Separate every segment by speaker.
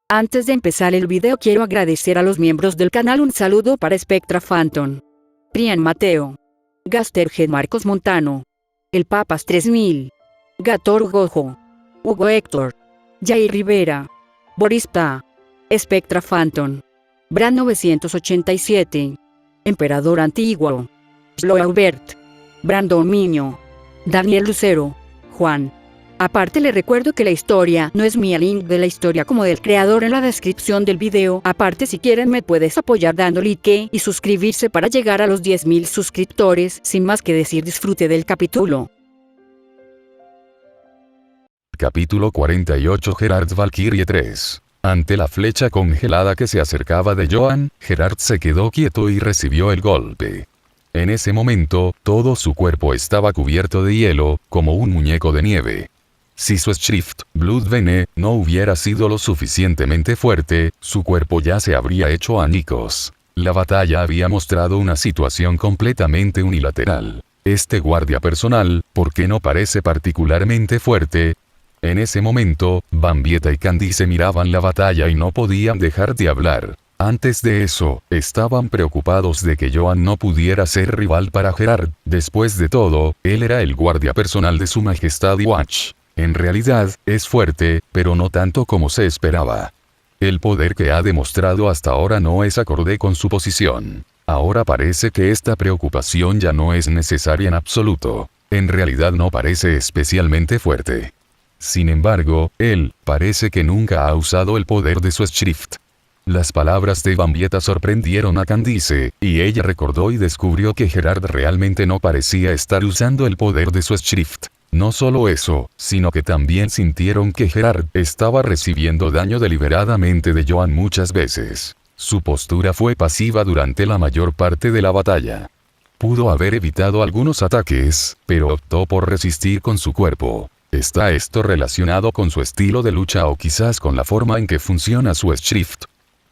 Speaker 1: Antes de empezar el video quiero agradecer a los miembros del canal. Un saludo para Spectra Phantom, Prian Mateo, Gasterhead Marcos Montano, El Papas 3000, Gator Gojo, Hugo Héctor, Jair Rivera, Boris Ta, Spectra Phantom, Brand 987, Emperador Antiguo, Sloaubert, Brandon Miño, Daniel Lucero, Juan. Aparte le recuerdo que la historia no es mía, link de la historia como del creador en la descripción del video. Aparte, si quieren me puedes apoyar dando like y suscribirse para llegar a los 10.000 suscriptores. Sin más que decir, disfrute del capítulo.
Speaker 2: Capítulo 48. Gerard Valkyrie 3. Ante la flecha congelada que se acercaba de Johan, Gerard se quedó quieto y recibió el golpe. En ese momento, todo su cuerpo estaba cubierto de hielo, como un muñeco de nieve. Si su Schrift, Bloodvene, no hubiera sido lo suficientemente fuerte, su cuerpo ya se habría hecho añicos. La batalla había mostrado una situación completamente unilateral. Este guardia personal, ¿por qué no parece particularmente fuerte? En ese momento, Bambieta y Candice miraban la batalla y no podían dejar de hablar. Antes de eso, estaban preocupados de que Johan no pudiera ser rival para Gerard. Después de todo, él era el guardia personal de su majestad Watch. En realidad, es fuerte, pero no tanto como se esperaba. El poder que ha demostrado hasta ahora no es acorde con su posición. Ahora parece que esta preocupación ya no es necesaria en absoluto. En realidad no parece especialmente fuerte. Sin embargo, él, parece que nunca ha usado el poder de su Schrift. Las palabras de Bambieta sorprendieron a Candice, y ella recordó y descubrió que Gerard realmente no parecía estar usando el poder de su Schrift. No solo eso, sino que también sintieron que Gerard estaba recibiendo daño deliberadamente de Johan muchas veces. Su postura fue pasiva durante la mayor parte de la batalla. Pudo haber evitado algunos ataques, pero optó por resistir con su cuerpo. ¿Está esto relacionado con su estilo de lucha o quizás con la forma en que funciona su Schrift?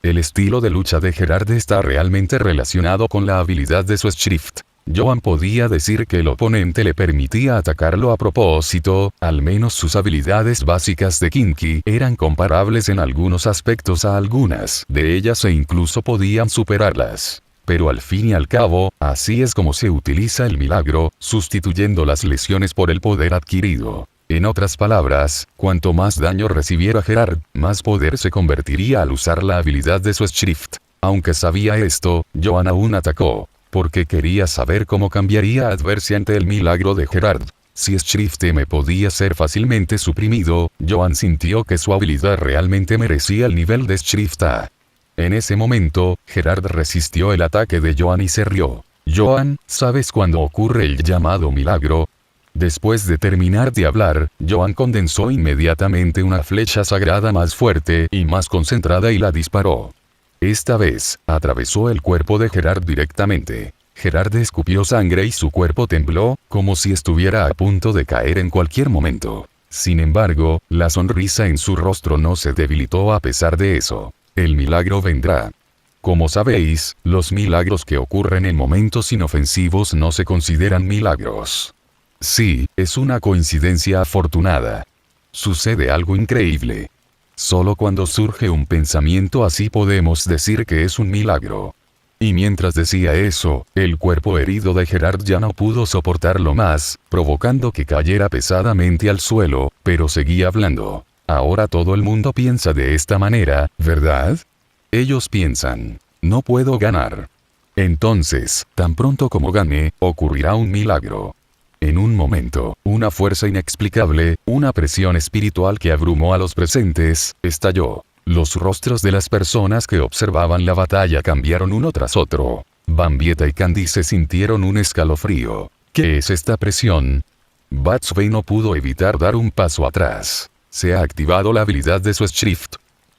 Speaker 2: El estilo de lucha de Gerard está realmente relacionado con la habilidad de su Schrift. Johan podía decir que el oponente le permitía atacarlo a propósito, al menos sus habilidades básicas de Kinky eran comparables en algunos aspectos a algunas de ellas e incluso podían superarlas. Pero al fin y al cabo, así es como se utiliza el milagro, sustituyendo las lesiones por el poder adquirido. En otras palabras, cuanto más daño recibiera Gerard, más poder se convertiría al usar la habilidad de su Schrift. Aunque sabía esto, Johan aún atacó, porque quería saber cómo cambiaría Adversia ante el milagro de Gerard. Si Schrift me podía ser fácilmente suprimido, Johan sintió que su habilidad realmente merecía el nivel de Schrift A. En ese momento, Gerard resistió el ataque de Johan y se rió. Johan, ¿sabes cuándo ocurre el llamado milagro? Después de terminar de hablar, Johan condensó inmediatamente una flecha sagrada más fuerte y más concentrada y la disparó. Esta vez, atravesó el cuerpo de Gerard directamente. Gerard escupió sangre y su cuerpo tembló, como si estuviera a punto de caer en cualquier momento. Sin embargo, la sonrisa en su rostro no se debilitó a pesar de eso. El milagro vendrá. Como sabéis, los milagros que ocurren en momentos inofensivos no se consideran milagros. Sí, es una coincidencia afortunada. Sucede algo increíble. Solo cuando surge un pensamiento así podemos decir que es un milagro. Y mientras decía eso, el cuerpo herido de Gerard ya no pudo soportarlo más, provocando que cayera pesadamente al suelo, pero seguía hablando. Ahora todo el mundo piensa de esta manera, ¿verdad? Ellos piensan, no puedo ganar. Entonces, tan pronto como gane, ocurrirá un milagro. En un momento, una fuerza inexplicable, una presión espiritual que abrumó a los presentes, estalló. Los rostros de las personas que observaban la batalla cambiaron uno tras otro. Bambieta y Candice sintieron un escalofrío. ¿Qué es esta presión? Batsvey no pudo evitar dar un paso atrás. Se ha activado la habilidad de su Schrift.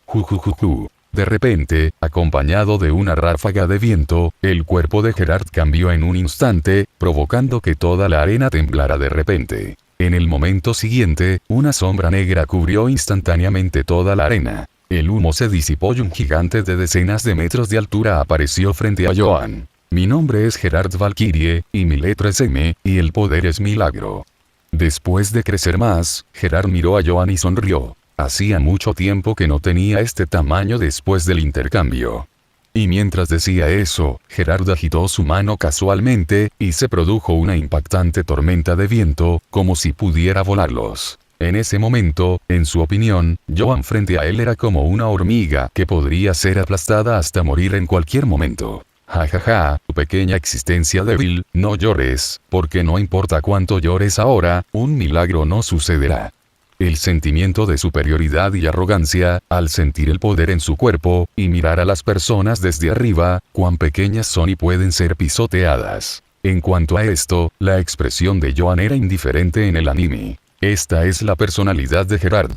Speaker 2: Jujujuju. De repente, acompañado de una ráfaga de viento, el cuerpo de Gerard cambió en un instante, provocando que toda la arena temblara de repente. En el momento siguiente, una sombra negra cubrió instantáneamente toda la arena. El humo se disipó y un gigante de decenas de metros de altura apareció frente a Johan. Mi nombre es Gerard Valkyrie, y mi letra es M, y el poder es milagro. Después de crecer más, Gerard miró a Johan y sonrió. Hacía mucho tiempo que no tenía este tamaño después del intercambio. Y mientras decía eso, Gerard agitó su mano casualmente, y se produjo una impactante tormenta de viento, como si pudiera volarlos. En ese momento, en su opinión, Joan frente a él era como una hormiga que podría ser aplastada hasta morir en cualquier momento. Jajaja, tu pequeña existencia débil, no llores, porque no importa cuánto llores ahora, un milagro no sucederá. El sentimiento de superioridad y arrogancia, al sentir el poder en su cuerpo, y mirar a las personas desde arriba, cuán pequeñas son y pueden ser pisoteadas. En cuanto a esto, la expresión de Joan era indiferente en el anime. Esta es la personalidad de Gerard.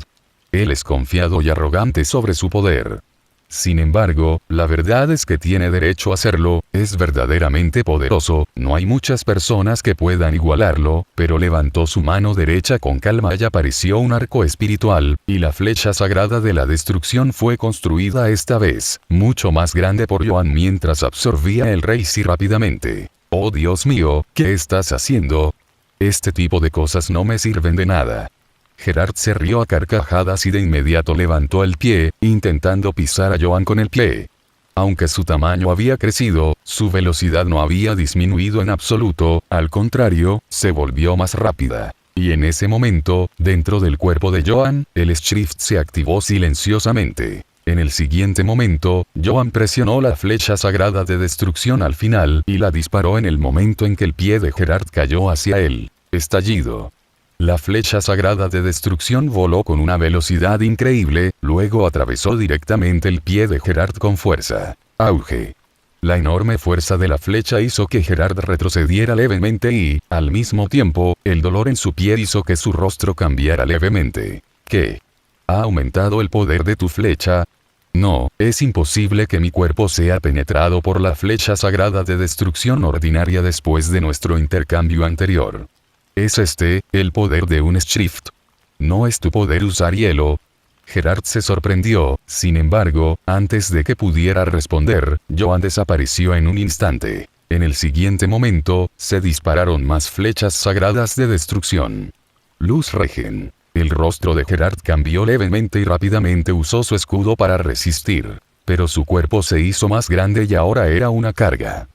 Speaker 2: Él es confiado y arrogante sobre su poder. Sin embargo, la verdad es que tiene derecho a serlo, es verdaderamente poderoso, no hay muchas personas que puedan igualarlo, pero levantó su mano derecha con calma y apareció un arco espiritual, y la flecha sagrada de la destrucción fue construida esta vez, mucho más grande por Joan mientras absorbía el Reiki rápidamente. Oh Dios mío, ¿qué estás haciendo? Este tipo de cosas no me sirven de nada. Gerard se rió a carcajadas y de inmediato levantó el pie, intentando pisar a Joan con el pie. Aunque su tamaño había crecido, su velocidad no había disminuido en absoluto, al contrario, se volvió más rápida. Y en ese momento, dentro del cuerpo de Joan, el Shrift se activó silenciosamente. En el siguiente momento, Joan presionó la flecha sagrada de destrucción al final y la disparó en el momento en que el pie de Gerard cayó hacia él. Estallido. La flecha sagrada de destrucción voló con una velocidad increíble, luego atravesó directamente el pie de Gerard con fuerza. Auge. La enorme fuerza de la flecha hizo que Gerard retrocediera levemente y, al mismo tiempo, el dolor en su pie hizo que su rostro cambiara levemente. ¿Qué? ¿Ha aumentado el poder de tu flecha? No, es imposible que mi cuerpo sea penetrado por la flecha sagrada de destrucción ordinaria después de nuestro intercambio anterior. ¿Es este, el poder de un Shrift? ¿No es tu poder usar hielo? Gerard se sorprendió, sin embargo, antes de que pudiera responder, Joan desapareció en un instante. En el siguiente momento, se dispararon más flechas sagradas de destrucción. Luz Regen. El rostro de Gerard cambió levemente y rápidamente usó su escudo para resistir. Pero su cuerpo se hizo más grande y ahora era una carga.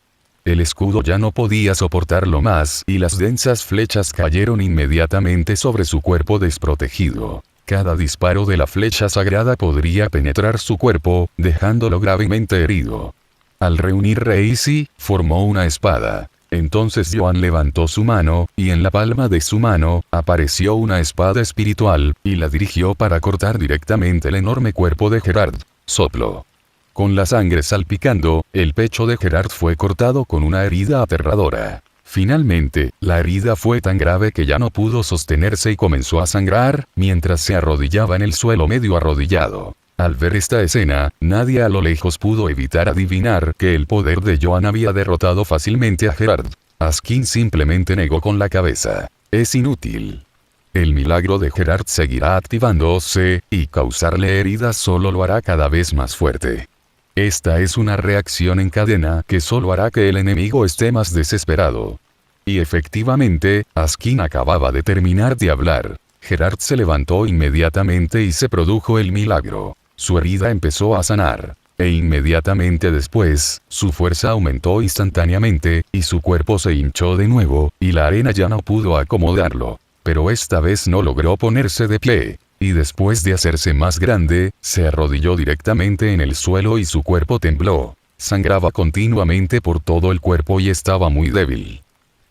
Speaker 2: El escudo ya no podía soportarlo más y las densas flechas cayeron inmediatamente sobre su cuerpo desprotegido. Cada disparo de la flecha sagrada podría penetrar su cuerpo, dejándolo gravemente herido. Al reunir Reiki, formó una espada. Entonces Joan levantó su mano, y en la palma de su mano, apareció una espada espiritual, y la dirigió para cortar directamente el enorme cuerpo de Gerard. Soplo. Con la sangre salpicando, el pecho de Gerard fue cortado con una herida aterradora. Finalmente, la herida fue tan grave que ya no pudo sostenerse y comenzó a sangrar, mientras se arrodillaba en el suelo medio arrodillado. Al ver esta escena, nadie a lo lejos pudo evitar adivinar que el poder de Joan había derrotado fácilmente a Gerard. Askin simplemente negó con la cabeza. Es inútil. El milagro de Gerard seguirá activándose, y causarle heridas solo lo hará cada vez más fuerte. Esta es una reacción en cadena que solo hará que el enemigo esté más desesperado. Y efectivamente, Askin acababa de terminar de hablar. Gerard se levantó inmediatamente y se produjo el milagro. Su herida empezó a sanar. E inmediatamente después, su fuerza aumentó instantáneamente, y su cuerpo se hinchó de nuevo, y la arena ya no pudo acomodarlo. Pero esta vez no logró ponerse de pie. Y después de hacerse más grande, se arrodilló directamente en el suelo y su cuerpo tembló. Sangraba continuamente por todo el cuerpo y estaba muy débil.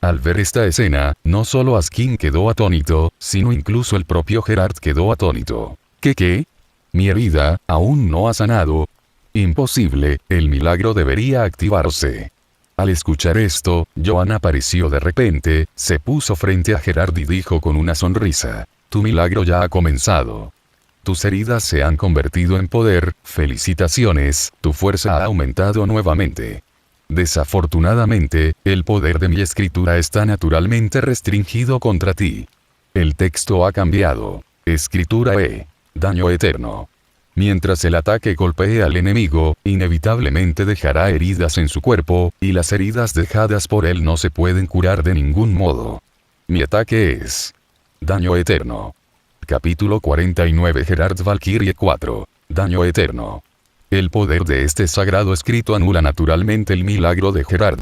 Speaker 2: Al ver esta escena, no solo Askin quedó atónito, sino incluso el propio Gerard quedó atónito. ¿Qué? Mi herida, aún no ha sanado. Imposible, el milagro debería activarse. Al escuchar esto, Joan apareció de repente, se puso frente a Gerard y dijo con una sonrisa. Tu milagro ya ha comenzado. Tus heridas se han convertido en poder, felicitaciones, tu fuerza ha aumentado nuevamente. Desafortunadamente, el poder de mi escritura está naturalmente restringido contra ti. El texto ha cambiado. Escritura E. Daño eterno. Mientras el ataque golpee al enemigo, inevitablemente dejará heridas en su cuerpo, y las heridas dejadas por él no se pueden curar de ningún modo. Mi ataque es... daño eterno. Capítulo 49 Gerard Valkyrie 4. Daño eterno. El poder de este sagrado escrito anula naturalmente el milagro de Gerard.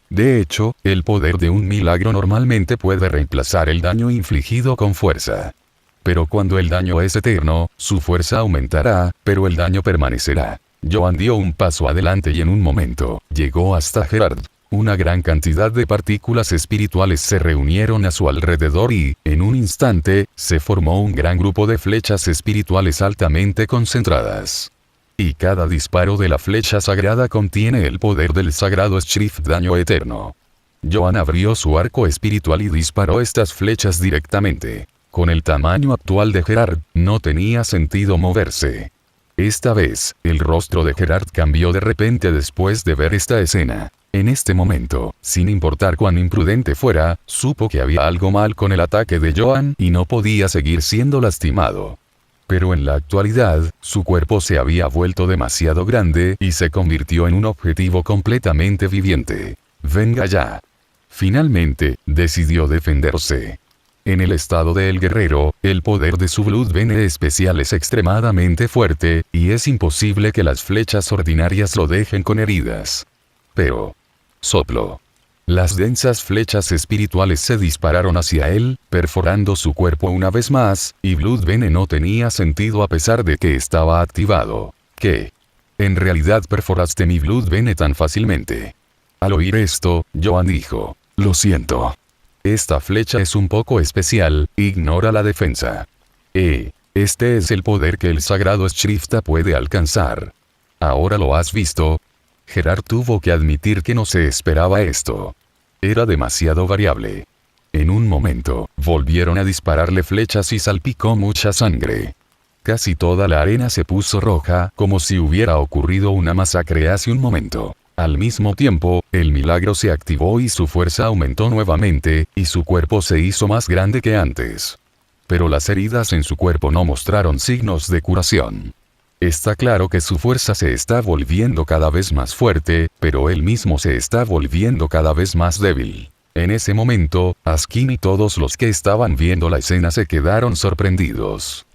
Speaker 2: De hecho, el poder de un milagro normalmente puede reemplazar el daño infligido con fuerza. Pero cuando el daño es eterno, su fuerza aumentará, pero el daño permanecerá. Joan dio un paso adelante y en un momento, llegó hasta Gerard. Una gran cantidad de partículas espirituales se reunieron a su alrededor y, en un instante, se formó un gran grupo de flechas espirituales altamente concentradas. Y cada disparo de la flecha sagrada contiene el poder del sagrado Schrift Daño Eterno. Joan abrió su arco espiritual y disparó estas flechas directamente. Con el tamaño actual de Gerard, no tenía sentido moverse. Esta vez, el rostro de Gerard cambió de repente después de ver esta escena. En este momento, sin importar cuán imprudente fuera, supo que había algo mal con el ataque de Joan y no podía seguir siendo lastimado. Pero en la actualidad, su cuerpo se había vuelto demasiado grande y se convirtió en un objetivo completamente viviente. Venga ya. Finalmente, decidió defenderse. En el estado de El Guerrero, el poder de su Blood Bene especial es extremadamente fuerte, y es imposible que las flechas ordinarias lo dejen con heridas. Pero... soplo. Las densas flechas espirituales se dispararon hacia él, perforando su cuerpo una vez más, y Blood Bene no tenía sentido a pesar de que estaba activado. ¿Qué? En realidad perforaste mi Blood Bene tan fácilmente. Al oír esto, Joan dijo, lo siento. Esta flecha es un poco especial, ignora la defensa. Este es el poder que el sagrado Shrifta puede alcanzar. ¿Ahora lo has visto? Gerard tuvo que admitir que no se esperaba esto. Era demasiado variable. En un momento, volvieron a dispararle flechas y salpicó mucha sangre. Casi toda la arena se puso roja, como si hubiera ocurrido una masacre hace un momento. Al mismo tiempo, el milagro se activó y su fuerza aumentó nuevamente, y su cuerpo se hizo más grande que antes. Pero las heridas en su cuerpo no mostraron signos de curación. Está claro que su fuerza se está volviendo cada vez más fuerte, pero él mismo se está volviendo cada vez más débil. En ese momento, Askin y todos los que estaban viendo la escena se quedaron sorprendidos.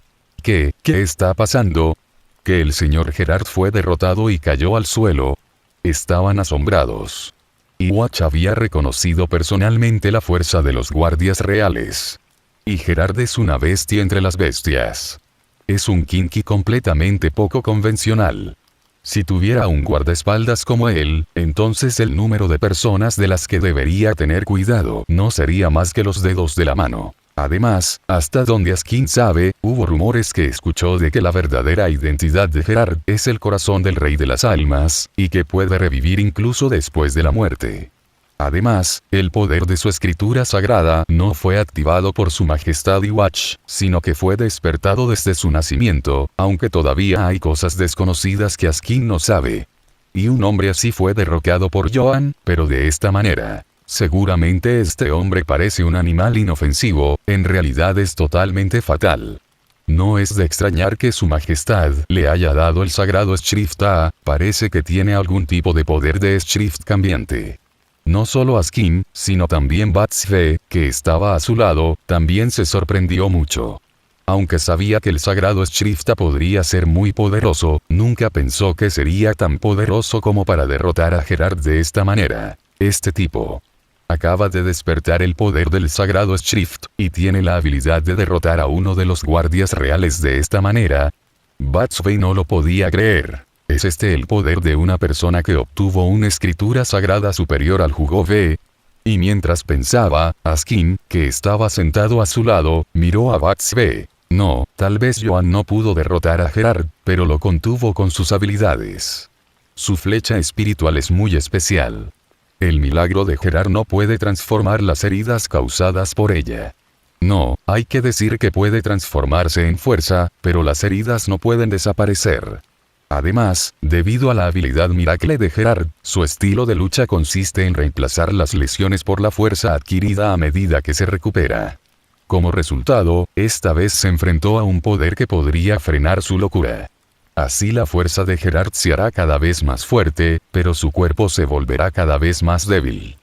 Speaker 2: ¿Qué está pasando? Que el señor Gerard fue derrotado y cayó al suelo. Estaban asombrados. Iwatch había reconocido personalmente la fuerza de los guardias reales. Y Gerard es una bestia entre las bestias. Es un Kinky completamente poco convencional. Si tuviera un guardaespaldas como él, entonces el número de personas de las que debería tener cuidado no sería más que los dedos de la mano. Además, hasta donde Askin sabe, hubo rumores que escuchó de que la verdadera identidad de Gerard es el corazón del Rey de las Almas, y que puede revivir incluso después de la muerte. Además, el poder de su escritura sagrada no fue activado por su majestad Iwatch, sino que fue despertado desde su nacimiento, aunque todavía hay cosas desconocidas que Askin no sabe. Y un hombre así fue derrocado por Joan, pero de esta manera. Seguramente este hombre parece un animal inofensivo, en realidad es totalmente fatal. No es de extrañar que su majestad le haya dado el sagrado Shrifta, parece que tiene algún tipo de poder de Shrift cambiante. No solo Askin, sino también Batsve, que estaba a su lado, también se sorprendió mucho. Aunque sabía que el sagrado Shrifta podría ser muy poderoso, nunca pensó que sería tan poderoso como para derrotar a Gerard de esta manera. Este tipo acaba de despertar el poder del sagrado Shrift, y tiene la habilidad de derrotar a uno de los guardias reales de esta manera. Batsve no lo podía creer. ¿Es este el poder de una persona que obtuvo una escritura sagrada superior al Hugo V? Y mientras pensaba, Askin, que estaba sentado a su lado, miró a Batsve. No, tal vez Joan no pudo derrotar a Gerard, pero lo contuvo con sus habilidades. Su flecha espiritual es muy especial. El milagro de Gerard no puede transformar las heridas causadas por ella. No, hay que decir que puede transformarse en fuerza, pero las heridas no pueden desaparecer. Además, debido a la habilidad Miracle de Gerard, su estilo de lucha consiste en reemplazar las lesiones por la fuerza adquirida a medida que se recupera. Como resultado, esta vez se enfrentó a un poder que podría frenar su locura. Así la fuerza de Gerard se hará cada vez más fuerte, pero su cuerpo se volverá cada vez más débil.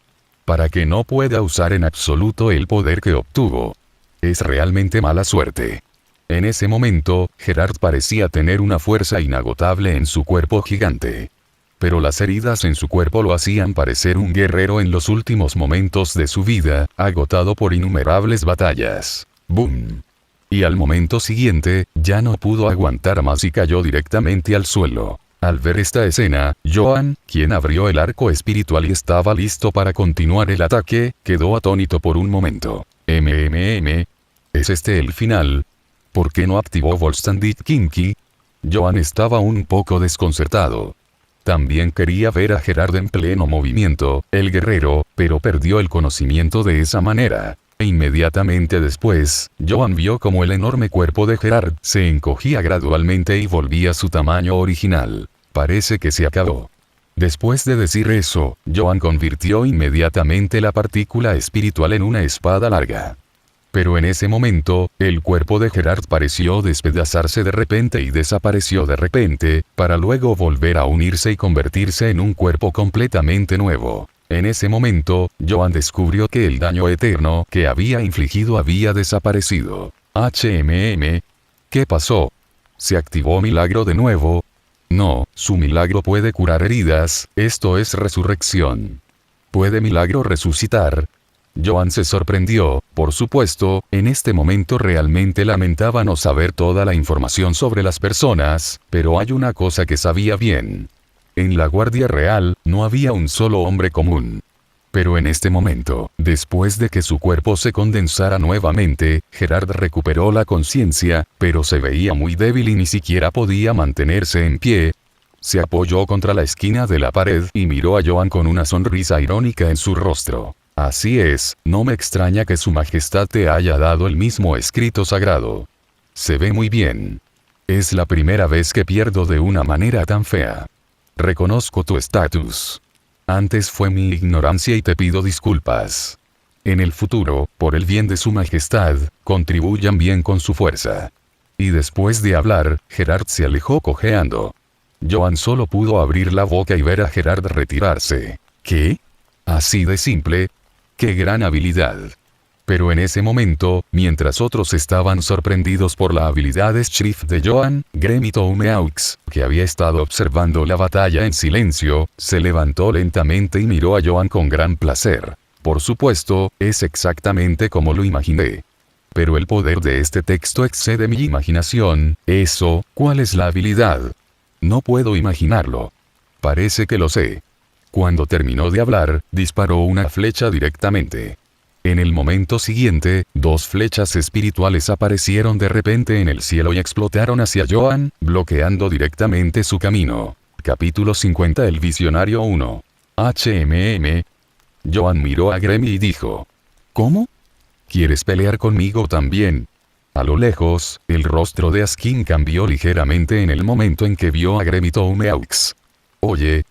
Speaker 2: Para que no pueda usar en absoluto el poder que obtuvo. Es realmente mala suerte. En ese momento, Gerard parecía tener una fuerza inagotable en su cuerpo gigante. Pero las heridas en su cuerpo lo hacían parecer un guerrero en los últimos momentos de su vida, agotado por innumerables batallas. ¡Boom! Y al momento siguiente, ya no pudo aguantar más y cayó directamente al suelo. Al ver esta escena, Joan, quien abrió el arco espiritual y estaba listo para continuar el ataque, quedó atónito por un momento. ¿Es este el final? ¿Por qué no activó Volstandit Kinky? Joan estaba un poco desconcertado. También quería ver a Gerard en pleno movimiento, el guerrero, pero perdió el conocimiento de esa manera. E inmediatamente después, Joan vio como el enorme cuerpo de Gerard se encogía gradualmente y volvía a su tamaño original. Parece que se acabó. Después de decir eso, Joan convirtió inmediatamente la partícula espiritual en una espada larga. Pero en ese momento, el cuerpo de Gerard pareció despedazarse de repente y desapareció de repente, para luego volver a unirse y convertirse en un cuerpo completamente nuevo. En ese momento, Joan descubrió que el daño eterno que había infligido había desaparecido. ¿Qué pasó? ¿Se activó milagro de nuevo? No, su milagro puede curar heridas, esto es resurrección. ¿Puede milagro resucitar? Joan se sorprendió, por supuesto, en este momento realmente lamentaba no saber toda la información sobre las personas, pero hay una cosa que sabía bien. En la Guardia Real, no había un solo hombre común. Pero en este momento, después de que su cuerpo se condensara nuevamente, Gerard recuperó la conciencia, pero se veía muy débil y ni siquiera podía mantenerse en pie. Se apoyó contra la esquina de la pared y miró a Joan con una sonrisa irónica en su rostro. Así es, no me extraña que su majestad te haya dado el mismo escrito sagrado. Se ve muy bien. Es la primera vez que pierdo de una manera tan fea. Reconozco tu estatus. Antes fue mi ignorancia y te pido disculpas. En el futuro, por el bien de su majestad, contribuyan bien con su fuerza. Y después de hablar, Gerard se alejó cojeando. Joan solo pudo abrir la boca y ver a Gerard retirarse. ¿Qué? ¿Así de simple? ¡Qué gran habilidad! Pero en ese momento, mientras otros estaban sorprendidos por la habilidad Schrift de Joan, Gremi Toumeaux, que había estado observando la batalla en silencio, se levantó lentamente y miró a Joan con gran placer. Por supuesto, es exactamente como lo imaginé. Pero el poder de este texto excede mi imaginación. Eso, ¿cuál es la habilidad? No puedo imaginarlo. Parece que lo sé. Cuando terminó de hablar, disparó una flecha directamente. En el momento siguiente, dos flechas espirituales aparecieron de repente en el cielo y explotaron hacia Joan, bloqueando directamente su camino. Capítulo 50. El Visionario 1. Joan miró a Gremi y dijo: ¿Cómo? ¿Quieres pelear conmigo también? A lo lejos, el rostro de Askin cambió ligeramente en el momento en que vio a Gremi Toumeaux. Oye,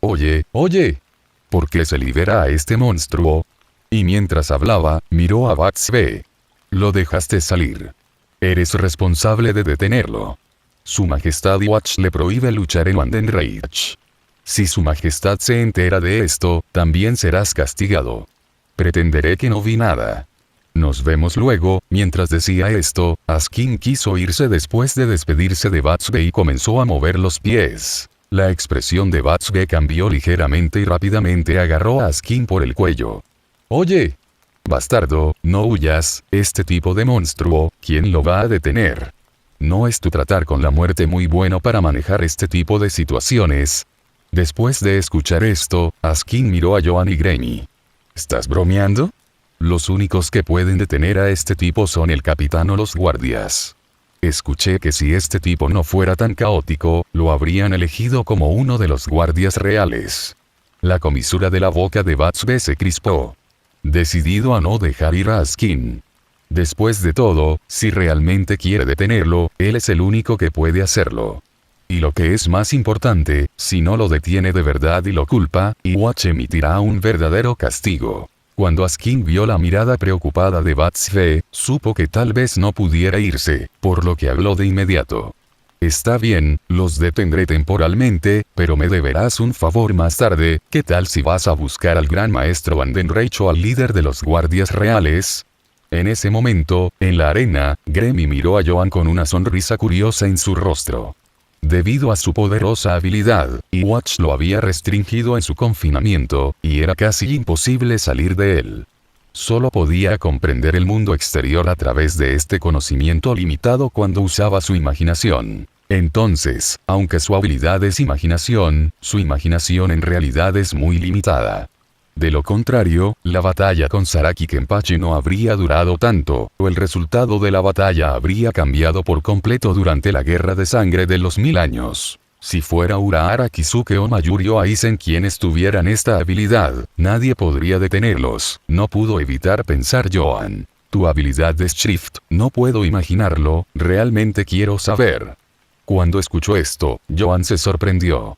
Speaker 2: ¿por qué se libera a este monstruo? Y mientras hablaba, miró a Batsbe. Lo dejaste salir. Eres responsable de detenerlo. Su Majestad Watch le prohíbe luchar en Wandenreich. Si su Majestad se entera de esto, también serás castigado. Pretenderé que no vi nada. Nos vemos luego. Mientras decía esto, Askin quiso irse después de despedirse de Batsbe y comenzó a mover los pies. La expresión de Batsbe cambió ligeramente y rápidamente agarró a Askin por el cuello. Oye, bastardo, no huyas, este tipo de monstruo, ¿quién lo va a detener? ¿No es tu tratar con la muerte muy bueno para manejar este tipo de situaciones? Después de escuchar esto, Askin miró a Joan y Gremi. ¿Estás bromeando? Los únicos que pueden detener a este tipo son el capitán o los guardias. Escuché que si este tipo no fuera tan caótico, lo habrían elegido como uno de los guardias reales. La comisura de la boca de Batsbe se crispó. Decidido a no dejar ir a Askin. Después de todo, si realmente quiere detenerlo, él es el único que puede hacerlo. Y lo que es más importante, si no lo detiene de verdad y lo culpa, Watch emitirá un verdadero castigo. Cuando Askin vio la mirada preocupada de Batsbe, supo que tal vez no pudiera irse, por lo que habló de inmediato. Está bien, los detendré temporalmente, pero me deberás un favor más tarde. ¿Qué tal si vas a buscar al gran maestro Wandenreich o al líder de los guardias reales? En ese momento, en la arena, Gremmy miró a Joan con una sonrisa curiosa en su rostro. Debido a su poderosa habilidad, Watch lo había restringido en su confinamiento, y era casi imposible salir de él. Solo podía comprender el mundo exterior a través de este conocimiento limitado cuando usaba su imaginación. Entonces, aunque su habilidad es imaginación, su imaginación en realidad es muy limitada. De lo contrario, la batalla con Zaraki Kenpachi no habría durado tanto, o el resultado de la batalla habría cambiado por completo durante la guerra de sangre de los 1000 años. Si fuera Urahara Kizuke o Mayuri Aizen quienes tuvieran esta habilidad, nadie podría detenerlos, no pudo evitar pensar Joan. Tu habilidad de Shift, no puedo imaginarlo, realmente quiero saber. Cuando escuchó esto, Joan se sorprendió.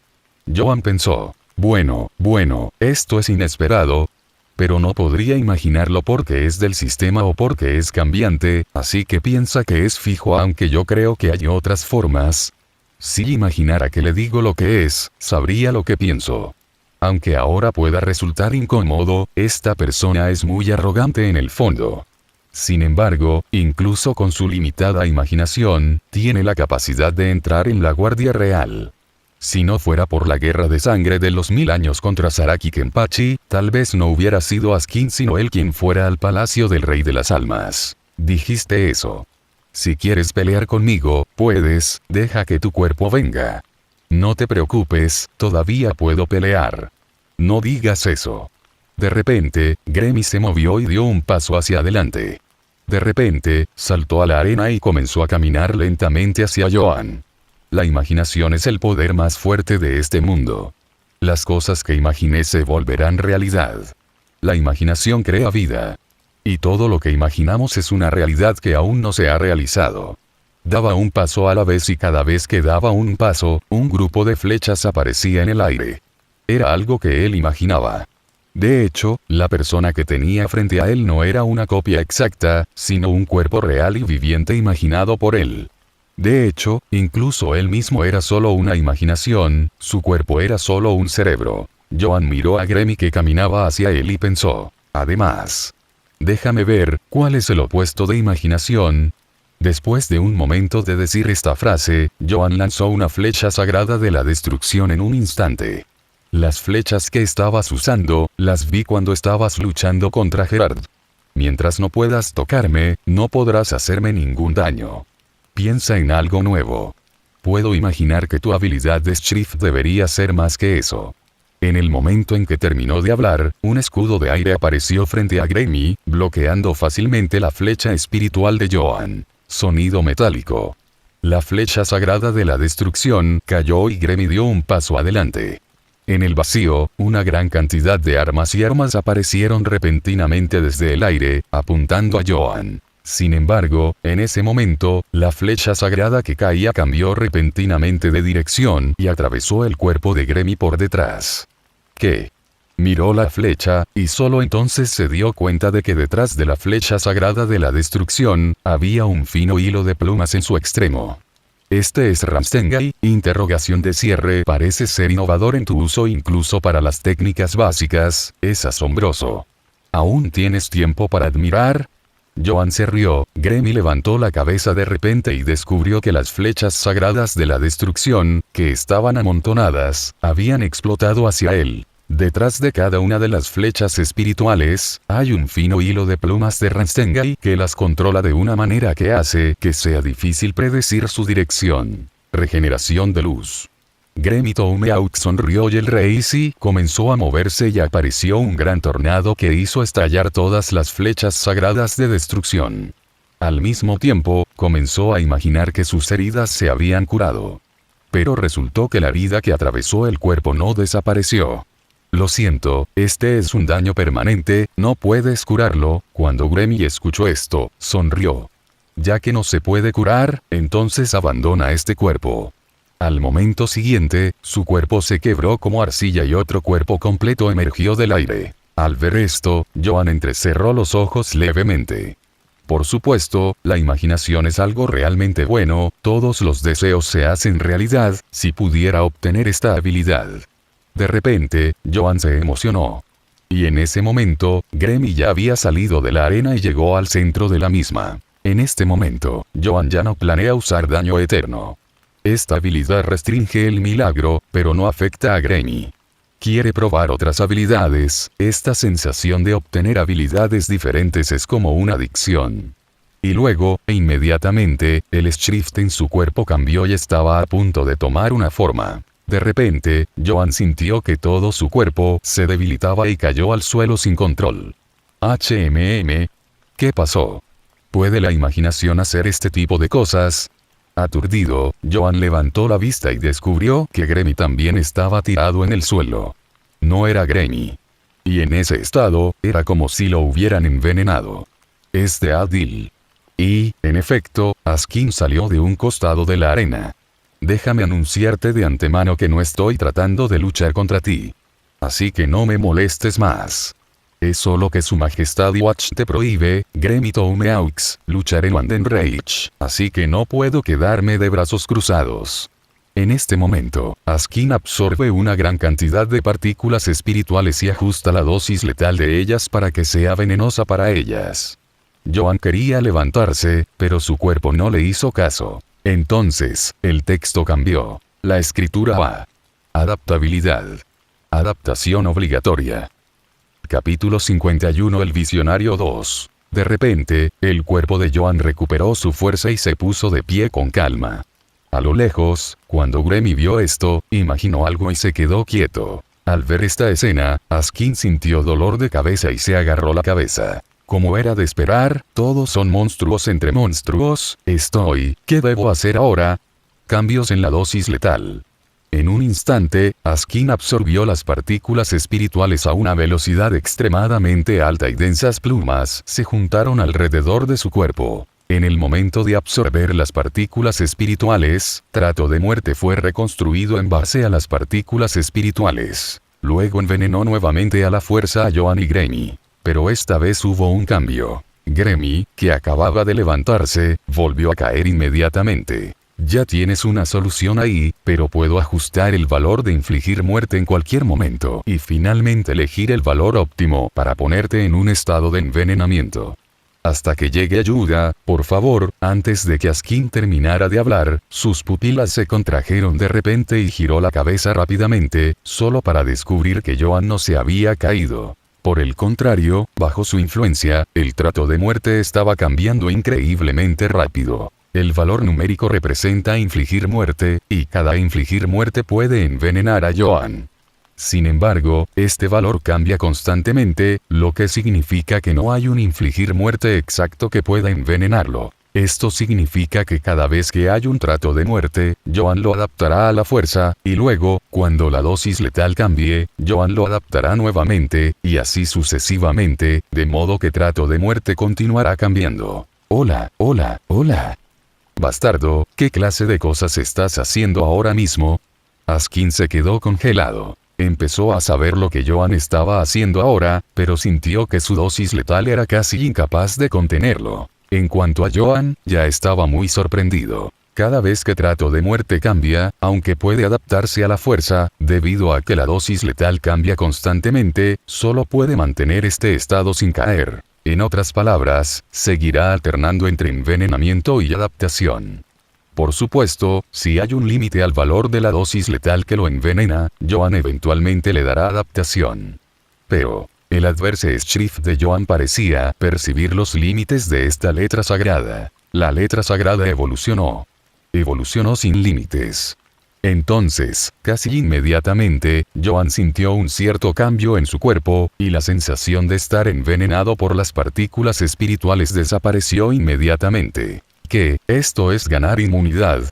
Speaker 2: Joan pensó, bueno, esto es inesperado, pero no podría imaginarlo porque es del sistema o porque es cambiante, así que piensa que es fijo aunque yo creo que hay otras formas. Si imaginara que le digo lo que es, sabría lo que pienso. Aunque ahora pueda resultar incómodo, esta persona es muy arrogante en el fondo. Sin embargo, incluso con su limitada imaginación, tiene la capacidad de entrar en la Guardia Real. Si no fuera por la guerra de sangre de los 1000 años contra Zaraki Kenpachi, tal vez no hubiera sido Askin sino él quien fuera al palacio del Rey de las Almas. Dijiste eso. Si quieres pelear conmigo, puedes, deja que tu cuerpo venga. No te preocupes, todavía puedo pelear. No digas eso. De repente, Gremmy se movió y dio un paso hacia adelante. De repente, saltó a la arena y comenzó a caminar lentamente hacia Joan. La imaginación es el poder más fuerte de este mundo. Las cosas que imaginé se volverán realidad. La imaginación crea vida. Y todo lo que imaginamos es una realidad que aún no se ha realizado. Daba un paso a la vez y cada vez que daba un paso, un grupo de flechas aparecía en el aire. Era algo que él imaginaba. De hecho, la persona que tenía frente a él no era una copia exacta, sino un cuerpo real y viviente imaginado por él. De hecho, incluso él mismo era solo una imaginación, su cuerpo era solo un cerebro. Joan miró a Gremmy que caminaba hacia él y pensó, además, déjame ver, ¿cuál es el opuesto de imaginación? Después de un momento de decir esta frase, Joan lanzó una flecha sagrada de la destrucción en un instante. Las flechas que estabas usando, las vi cuando estabas luchando contra Gerard. Mientras no puedas tocarme, no podrás hacerme ningún daño. Piensa en algo nuevo. Puedo imaginar que tu habilidad de Shift debería ser más que eso. En el momento en que terminó de hablar, un escudo de aire apareció frente a Gremmy, bloqueando fácilmente la flecha espiritual de Joan. Sonido metálico. La flecha sagrada de la destrucción cayó y Gremmy dio un paso adelante. En el vacío, una gran cantidad de armas y armas aparecieron repentinamente desde el aire, apuntando a Joan. Sin embargo, en ese momento, la flecha sagrada que caía cambió repentinamente de dirección y atravesó el cuerpo de Gremmy por detrás. ¿Qué? Miró la flecha, y solo entonces se dio cuenta de que detrás de la flecha sagrada de la destrucción, había un fino hilo de plumas en su extremo. Este es Rastengai, interrogación de cierre. Parece ser innovador en tu uso incluso para las técnicas básicas, es asombroso. ¿Aún tienes tiempo para admirar? Joan se rió, Gremmy levantó la cabeza de repente y descubrió que las flechas sagradas de la destrucción, que estaban amontonadas, habían explotado hacia él. Detrás de cada una de las flechas espirituales, hay un fino hilo de plumas de Rastengai que las controla de una manera que hace que sea difícil predecir su dirección. Regeneración de luz. Gremmy Toumeaut sonrió y el Reisi comenzó a moverse y apareció un gran tornado que hizo estallar todas las flechas sagradas de destrucción. Al mismo tiempo, comenzó a imaginar que sus heridas se habían curado. Pero resultó que la herida que atravesó el cuerpo no desapareció. Lo siento, este es un daño permanente, no puedes curarlo. Cuando Gremmy escuchó esto, sonrió. Ya que no se puede curar, entonces abandona este cuerpo. Al momento siguiente, su cuerpo se quebró como arcilla y otro cuerpo completo emergió del aire. Al ver esto, Joan entrecerró los ojos levemente. Por supuesto, la imaginación es algo realmente bueno, todos los deseos se hacen realidad, si pudiera obtener esta habilidad. De repente, Joan se emocionó. Y en ese momento, Gremmy ya había salido de la arena y llegó al centro de la misma. En este momento, Joan ya no planea usar daño eterno. Esta habilidad restringe el milagro, pero no afecta a Gremmy. Quiere probar otras habilidades. Esta sensación de obtener habilidades diferentes es como una adicción. Y luego, inmediatamente, el Shrift en su cuerpo cambió y estaba a punto de tomar una forma. De repente, Joan sintió que todo su cuerpo se debilitaba y cayó al suelo sin control. ¿Qué pasó? ¿Puede la imaginación hacer este tipo de cosas? Aturdido, Joan levantó la vista y descubrió que Gremmy también estaba tirado en el suelo. No era Gremmy. Y en ese estado, era como si lo hubieran envenenado. Es de Adil. Y, en efecto, Askin salió de un costado de la arena. Déjame anunciarte de antemano que no estoy tratando de luchar contra ti. Así que no me molestes más. Es solo que su majestad Watch te prohíbe, Gremmy Toumeaux, luchar en Wanden Rage, así que no puedo quedarme de brazos cruzados. En este momento, Askin absorbe una gran cantidad de partículas espirituales y ajusta la dosis letal de ellas para que sea venenosa para ellas. Joan quería levantarse, pero su cuerpo no le hizo caso. Entonces, el texto cambió. La escritura va. Adaptabilidad. Adaptación obligatoria. Capítulo 51. El visionario 2. De repente, el cuerpo de Joan recuperó su fuerza y se puso de pie con calma. A lo lejos, cuando Gremmy vio esto, imaginó algo y se quedó quieto. Al ver esta escena, Askin sintió dolor de cabeza y se agarró la cabeza. Como era de esperar, todos son monstruos entre monstruos. ¿Qué debo hacer ahora? Cambios en la dosis letal. En un instante, Askin absorbió las partículas espirituales a una velocidad extremadamente alta y densas plumas se juntaron alrededor de su cuerpo. En el momento de absorber las partículas espirituales, Trato de Muerte fue reconstruido en base a las partículas espirituales. Luego envenenó nuevamente a la fuerza a Joan y Gremmy. Pero esta vez hubo un cambio. Gremmy, que acababa de levantarse, volvió a caer inmediatamente. Ya tienes una solución ahí, pero puedo ajustar el valor de infligir muerte en cualquier momento y finalmente elegir el valor óptimo para ponerte en un estado de envenenamiento. Hasta que llegue ayuda, por favor. Antes de que Askin terminara de hablar, sus pupilas se contrajeron de repente y giró la cabeza rápidamente, solo para descubrir que Joan no se había caído. Por el contrario, bajo su influencia, el trato de muerte estaba cambiando increíblemente rápido. El valor numérico representa infligir muerte, y cada infligir muerte puede envenenar a Joan. Sin embargo, este valor cambia constantemente, lo que significa que no hay un infligir muerte exacto que pueda envenenarlo. Esto significa que cada vez que hay un trato de muerte, Joan lo adaptará a la fuerza, y luego, cuando la dosis letal cambie, Joan lo adaptará nuevamente, y así sucesivamente, de modo que trato de muerte continuará cambiando. Hola. Bastardo, ¿qué clase de cosas estás haciendo ahora mismo? Askin se quedó congelado. Empezó a saber lo que Joan estaba haciendo ahora, pero sintió que su dosis letal era casi incapaz de contenerlo. En cuanto a Joan, ya estaba muy sorprendido. Cada vez que trato de muerte cambia, aunque puede adaptarse a la fuerza, debido a que la dosis letal cambia constantemente, solo puede mantener este estado sin caer. En otras palabras, seguirá alternando entre envenenamiento y adaptación. Por supuesto, si hay un límite al valor de la dosis letal que lo envenena, Joan eventualmente le dará adaptación. Pero, el Adverse Shrift de Joan parecía percibir los límites de esta letra sagrada. La letra sagrada evolucionó. Evolucionó sin límites. Entonces, casi inmediatamente, Joan sintió un cierto cambio en su cuerpo, y la sensación de estar envenenado por las partículas espirituales desapareció inmediatamente. ¿Qué? Esto es ganar inmunidad.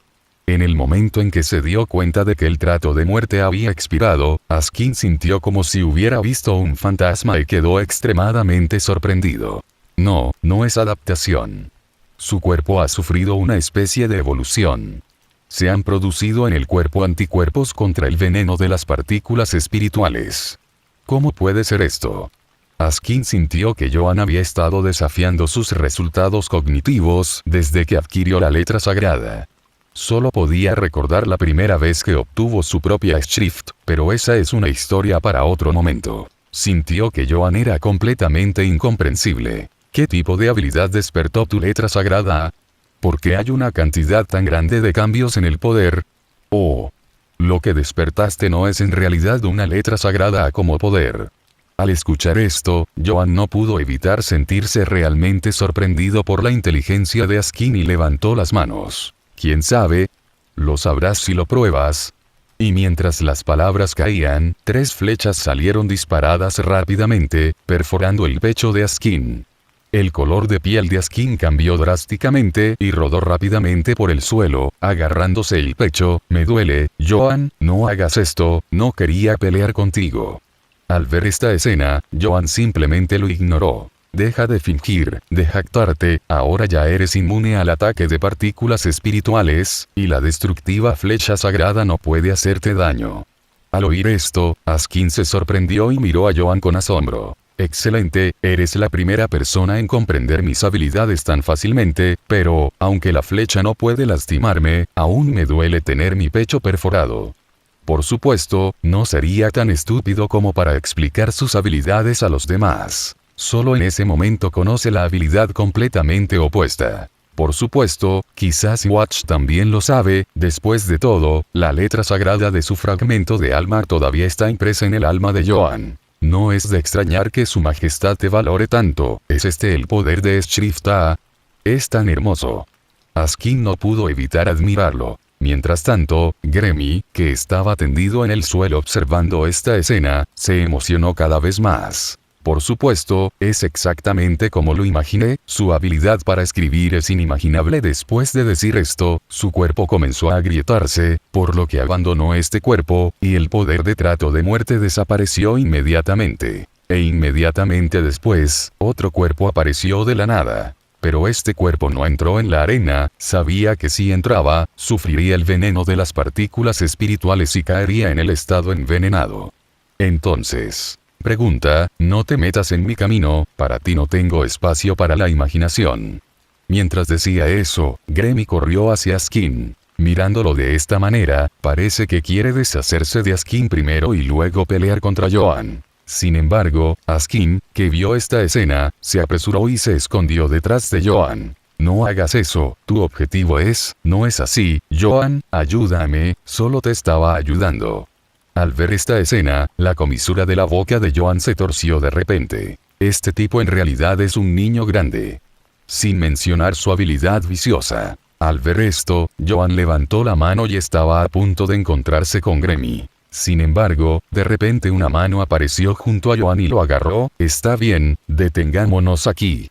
Speaker 2: En el momento en que se dio cuenta de que el trato de muerte había expirado, Askin sintió como si hubiera visto un fantasma y quedó extremadamente sorprendido. No es adaptación. Su cuerpo ha sufrido una especie de evolución. Se han producido en el cuerpo anticuerpos contra el veneno de las partículas espirituales. ¿Cómo puede ser esto? Askin sintió que Joan había estado desafiando sus resultados cognitivos desde que adquirió la letra sagrada. Solo podía recordar la primera vez que obtuvo su propia Shrift, pero esa es una historia para otro momento. sintió que Joan era completamente incomprensible. ¿Qué tipo de habilidad despertó tu letra sagrada? ¿Por qué hay una cantidad tan grande de cambios en el poder? Oh. Lo que despertaste no es en realidad una letra sagrada como poder. Al escuchar esto, Joan no pudo evitar sentirse realmente sorprendido por la inteligencia de Askin y levantó las manos. ¿Quién sabe? Lo sabrás si lo pruebas. Y mientras las palabras caían, 3 flechas salieron disparadas rápidamente, perforando el pecho de Askin. El color de piel de Askin cambió drásticamente y rodó rápidamente por el suelo, agarrándose el pecho. Me duele, Joan, no hagas esto, no quería pelear contigo. Al ver esta escena, Joan simplemente lo ignoró. Deja de fingir, de jactarte, ahora ya eres inmune al ataque de partículas espirituales, y la destructiva flecha sagrada no puede hacerte daño. Al oír esto, Askin se sorprendió y miró a Joan con asombro. Excelente, eres la primera persona en comprender mis habilidades tan fácilmente, pero, aunque la flecha no puede lastimarme, aún me duele tener mi pecho perforado. Por supuesto, no sería tan estúpido como para explicar sus habilidades a los demás. Solo en ese momento conoce la habilidad completamente opuesta. Por supuesto, quizás Watch también lo sabe, después de todo, la letra sagrada de su fragmento de alma todavía está impresa en el alma de Joan. No es de extrañar que su majestad te valore tanto, ¿es este el poder de Shrifta? Es tan hermoso. Askin no pudo evitar admirarlo. Mientras tanto, Gremi, que estaba tendido en el suelo observando esta escena, se emocionó cada vez más. Por supuesto, es exactamente como lo imaginé, su habilidad para escribir es inimaginable. Después de decir esto, su cuerpo comenzó a agrietarse, por lo que abandonó este cuerpo, y el poder de trato de muerte desapareció inmediatamente. E inmediatamente después, otro cuerpo apareció de la nada. Pero este cuerpo no entró en la arena, sabía que si entraba, sufriría el veneno de las partículas espirituales y caería en el estado envenenado. Entonces, pregunta, no te metas en mi camino, para ti no tengo espacio para la imaginación. Mientras decía eso, Gremi corrió hacia Askin. Mirándolo de esta manera, parece que quiere deshacerse de Askin primero y luego pelear contra Joan. Sin embargo, Askin, que vio esta escena, se apresuró y se escondió detrás de Joan. No hagas eso, tu objetivo no es así, Joan, ayúdame, solo te estaba ayudando. Al ver esta escena, la comisura de la boca de Joan se torció de repente. Este tipo en realidad es un niño grande. Sin mencionar su habilidad viciosa. Al ver esto, Joan levantó la mano y estaba a punto de encontrarse con Gremi. Sin embargo, de repente una mano apareció junto a Joan y lo agarró. Está bien, detengámonos aquí.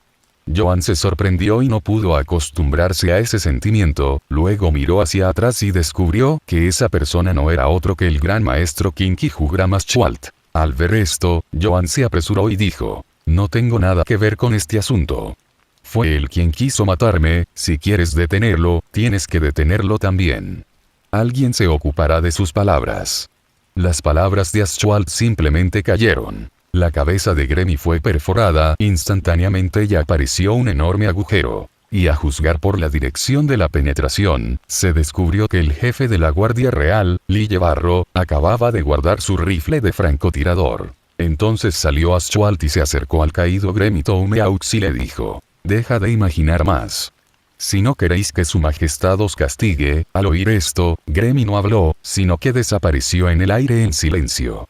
Speaker 2: Joan se sorprendió y no pudo acostumbrarse a ese sentimiento, luego miró hacia atrás y descubrió que esa persona no era otro que el gran maestro Kinki Hugramaschwalt. Al ver esto, Joan se apresuró y dijo, no tengo nada que ver con este asunto. Fue él quien quiso matarme, si quieres detenerlo, tienes que detenerlo también. Alguien se ocupará de sus palabras. Las palabras de Aschwald simplemente cayeron. La cabeza de Gremi fue perforada instantáneamente y apareció un enorme agujero. Y a juzgar por la dirección de la penetración, se descubrió que el jefe de la Guardia Real, Lille Barro, acababa de guardar su rifle de francotirador. Entonces salió Aschwald y se acercó al caído Gremi Toumeaux y le dijo, deja de imaginar más. Si no queréis que su majestad os castigue, al oír esto, Gremi no habló, sino que desapareció en el aire en silencio.